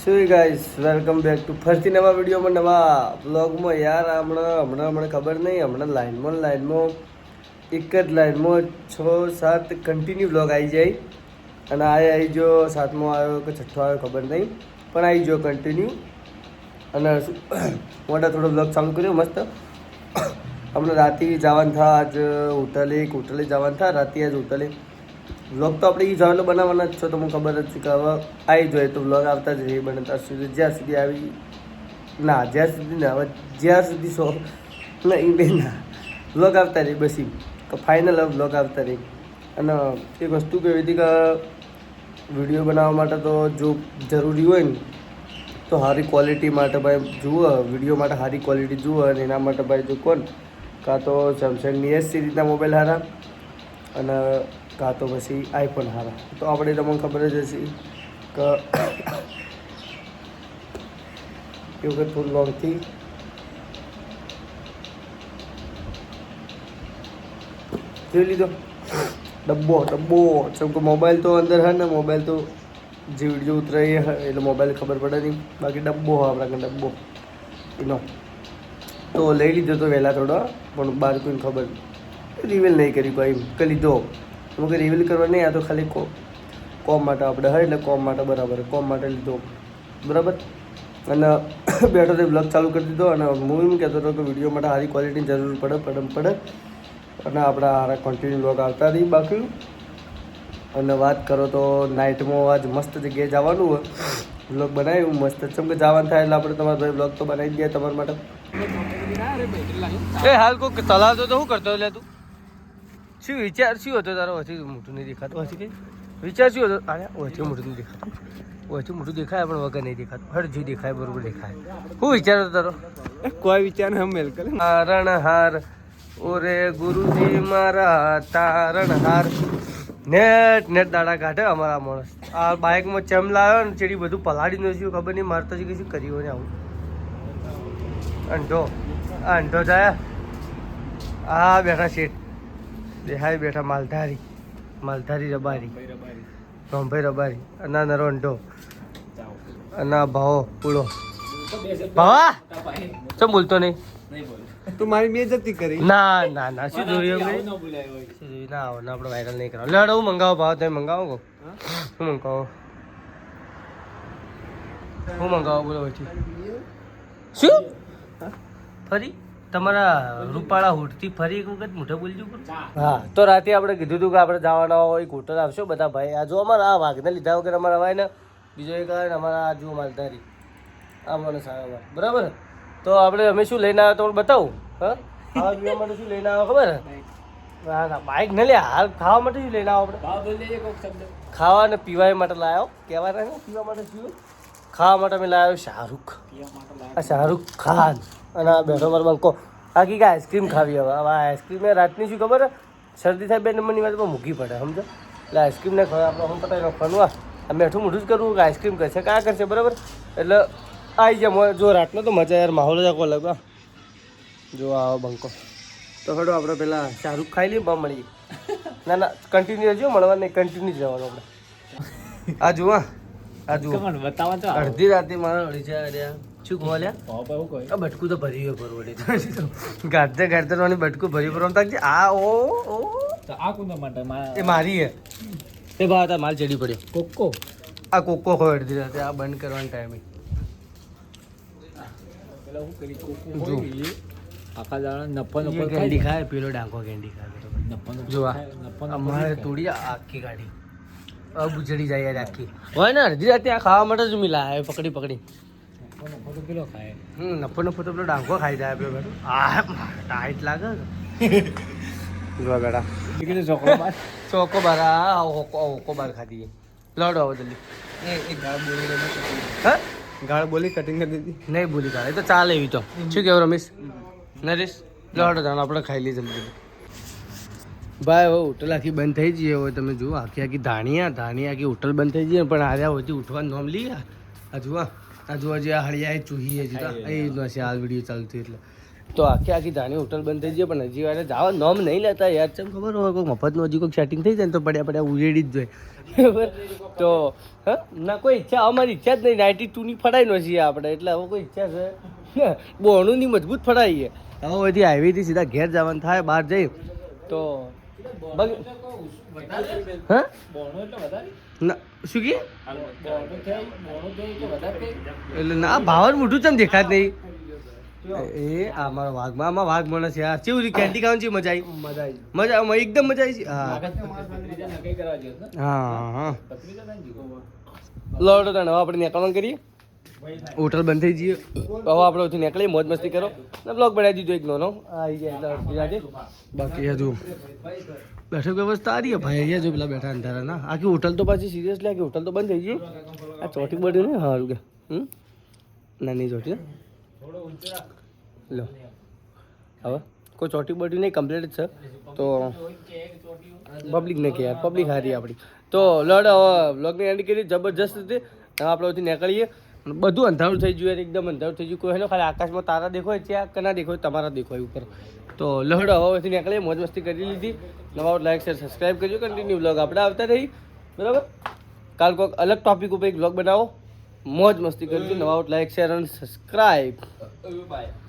શું guys welcome back to ફરીથી નવા વિડીયોમાં નવા બ્લોગમાં યાર હમણાં ખબર નહીં હમણાં લાઈનમાં એક જ લાઈનમાં 6-7 કન્ટિન્યુ બ્લોગ આવી જાય અને આવી જો સાતમો આવ્યો કે છઠ્ઠો આવ્યો ખબર નહીં પણ આવી જો કન્ટિન્યુ અને મોટા થોડો બ્લોગ ચાલુ કર્યો મસ્ત હમણાં રાતે જવાનું થા આજ હોટલે જવાનું થા રાતે આજ હોટલે વ્લોગ તો આપણે એ જવાનો બનાવવાના જ છો તો મને ખબર જ છે કે હવે આવી જોઈએ તો વ્લોગ આવતા જ રહી બને ત્યાં સુધી જ્યાં સુધી આવી ના જ્યાં સુધી ના હવે જ્યાં સુધી શો ના એ બે ના વ્લોગ આવતા રહી બસ એમ કે ફાઇનલ હવે વ્લોગ આવતા રહી અને એક વસ્તુ કેવી હતી કે વિડીયો બનાવવા માટે તો જો જરૂરી હોય ને તો સારી ક્વોલિટી માટે ભાઈ જુઓ વિડીયો માટે સારી ક્વોલિટી જુઓ અને એના માટે ભાઈ જો કોણ કાં તો સેમસંગની S સિરીઝના મોબાઈલ સારા અને કાં તો પછી આઈફોન સારા તો આપણે તમને ખબર જ હશે કે એ વખત ફૂલ લોંગથી જોઈ લીધો ડબ્બો જેમ કે મોબાઈલ તો અંદર હે ને મોબાઈલ તો જે વિડીયો ઉતરાય એટલે મોબાઈલ ખબર પડે નહીં બાકી ડબ્બો હોય આપણા ડબ્બો એનો તો લઈ લીધો તો વહેલા થોડો પણ બહાર કોઈને ખબર રિવીલ નહીં કરી કોઈ કે લીધો અમુક રિવીલ કરવા નહીં આ તો ખાલી કોમ માટે આપણે હોય એટલે કોમ માટે બરાબર કોમ માટે લીધો બરાબર અને બેઠો તો બ્લોગ ચાલુ કરી દીધો અને હું એમ કહેતો હતો કે વિડીયો માટે સારી ક્વોલિટીની જરૂર પડે અને આપણા સારા કન્ટિન્યુ બ્લોગ આવતા રહી બાકી અને વાત કરો તો નાઇટમાં આજ મસ્ત જગ્યાએ જવાનું હોય બ્લોગ બનાવ્યું મસ્ત ચમ કે જવાનું થાય એટલે આપણે તમારા ભાઈ બ્લોગ તો બનાવી દઈએ તમારા માટે એ હાલ કોઈ તલાવતો તો શું કરતો એટલે તું શું વિચાર શું હતો તારો ઓછી મોટું નહીં દેખાતું ઓછી કંઈ વિચાર શું હતો અરે ઓછી મોટું નહીં દેખાતું ઓછી મોટું દેખાય પણ વગર નહીં દેખાતું હરજી દેખાય બરોબર દેખાય શું વિચાર હતો તારો કોઈ વિચાર હમ મેલ કરે તારણહાર ઓરે ગુરુજી મારા તારણહાર નેટ દાડા કાઢે અમારા માણસ આ બાઇકમાં ચેમ લાવ્યો ને ચેડી બધું પલાડી નો શું ખબર નહીં મારતો છે કશું કર્યું ને આવું અંઢો જાય આ બેઠા શેઠ દેખાય બેઠા માલધારી રબારી રોમભાઈ રબારી અને નરો અંઢો અને ભાવો પૂળો ભાવા ચમ બોલતો નહીં તું મારી બેઇજ્જતી કરી ના શું જોયું ના આવો ના આપણે વાયરલ નહીં કરવા લેડો હું મંગાવો ભાવ તમે મંગાવો કહો હું મંગાવો બોલો પછી શું ફરી તમારા રૂપાળા હોટથી ફરી એક વખત મોઢે બોલજો હા તો રાતે આપણે કીધું હતું કે આપણે જવાના હોય એક હોટલ આવશો બધા ભાઈ આ જો અમારા આ વાઘને લીધા વગર અમારા ભાઈ ને બીજો એક આવે ને અમારા આ જુઓ માલધારી આ મને સારા બરાબર તો આપણે અમે શું લઈને આવ્યો તો બતાવું હા ખાવા પીવા માટે શું લઈને આવ્યો ખબર ના બાઇક ન લે હાલ ખાવા માટે શું લઈને આવ્યો આપણે ખાવા અને પીવા માટે લાવ્યો કહેવાય ને પીવા માટે શું ખાવા માટે મેં લાવ્યો શાહરૂખ ખાન અને આ બેઠો મારો બંકો આખી કે આઈસ્ક્રીમ ખાવી હવે આ આઈસ્ક્રીમ રાતની શું ખબર શરદી થાય 2 નંબરની વાત પણ મૂકી પડે સમજો એટલે આઈસ્ક્રીમને ખબર આપણે હું પતાવી નાખવાનું આ મેઠું મોઢું જ કરવું કે આઈસ્ક્રીમ કરશે કાં કરશે બરાબર એટલે આવી જાય જો રાતનો તો મજા યાર માહોલ જ આખો અલગ જો આવો બંકો તો ખડો આપણે પેલા શાહરૂખ ખાઈ લઈએ બમ મળીએ ના કન્ટિન્યુ રહેજો મળવા નહીં કન્ટિન્યુ જ રહેવાનું આપણે આ જુઓ અડધી રાતે મારા અડી જાય શું કહો લ્યા આ બટકું તો ભરી ગયો પરવડે ગાડતે બટકું ભરી પર આ ઓ એ મારી હે એ ભાવ માલ ચડી પડ્યો આ કોકો હોય અડધી રાતે આ બંધ કરવાનો ટાઈમે કેન્ડી ખાય પેલો ડાંકો કેન્ડી ખાય જો અમારે તોડી આખી ગાડી બુજડી જાય યાર આખી હોય ને અડધી રાતે આ ખાવા માટે જ મિલા પકડી નફો તો પેલો ડાંકો ખાઈ જાય પેલો બેઠો આ ટાઈટ લાગે જોવા બેટા ચોકો બાર ઓકો બાર ખાધી લડો આવો જલ્દી ગાળ બોલી કટિંગ કરી દીધી નહીં બોલી ગાળ એ તો ચાલે એવી તો શું કહેવું રમેશ નરેશ લડો જાણ આપણે ખાઈ લઈએ જલ્દી ભાઈ હવે હોટલ આખી બંધ થઈ જઈએ હવે તમે જુઓ આખી ધાણી આખી હોટલ બંધ થઈ જઈએ પણ આવ્યા હોતી ઉઠવાનું નામ લઈએ આ જુઓ જે આ હળિયા ચૂહી હજી એ છે આ વિડીયો ચાલતું એટલે તો આખી ધાની હોટલ બંધ થઈ જાય પણ હજી વાર જવા નોમ નહીં લેતા યાર ચમ ખબર હોય કોઈ મફતનું હજી કોઈ સેટિંગ થઈ જાય ને તો પડ્યા ઉજેડી જ જોઈએ બરાબર તો હા ના કોઈ ઈચ્છા અમારી ઈચ્છા જ નહીં 92 ની ફડાઈ નો છીએ આપણે એટલે હવે કોઈ ઈચ્છા છે બોણુંની મજબૂત ફડાઈએ હવે બધી હાઈવેથી સીધા ઘેર જવાનું થાય બહાર જઈ તો હા ના શું કે એટલે ના ભાવ મોટું ચમ દેખાત નહીં એ આ મારો વાઘમાં આમાં વાઘ મને છે યાર કેવું કેન્ડી ખાવાની છે મજા આવી એકદમ મજા આવી છે હા લોડો તને હવે આપણે નીકળવાનું કરીએ હોટલ બંધ થઈ જઈએ હવે આપણે ઓછી નીકળીએ મોજ મસ્તી કરો ને બ્લોગ બનાવી દીધો એક નોનો આવી જાય બાકી હજુ બેઠક વ્યવસ્થા આ રહી ભાઈ અહીંયા જો પેલા બેઠા અંધારા ના આખી હોટલ તો પાછી સિરિયસલી આખી હોટલ તો બંધ થઈ ગઈ આ ચોટી બધી ને સારું કે નાની ચોટી લો હવે કોઈ ચોટી બોટી નહીં કમ્પ્લીટ જ છે તો પબ્લિક ને કે યાર પબ્લિક હારી આપણી તો લડ હવે બ્લોગની એન્ડ કરી જબરજસ્ત હતી હવે આપણે ઓછી નીકળીએ બધું અંધારું થઈ ગયું એકદમ અંધારું થઈ ગયું કોઈ હેલો ખાલી આકાશમાં તારા દેખાય ત્યાં કના દેખાય તમારા દેખાય ઉપર તો લહડ હવેથી નીકળીએ મોજ મસ્તી કરી લીધી નવા લાઈક શેર સબસ્ક્રાઈબ કરજો કન્ટિન્યુ બ્લોગ આપણે આવતા રહી બરાબર કાલ કોઈક અલગ ટોપિક ઉપર એક બ્લોગ બનાવો મોજ મસ્તી કરજો નવા લાઈક શેર અને સબસ્ક્રાઈબ બાય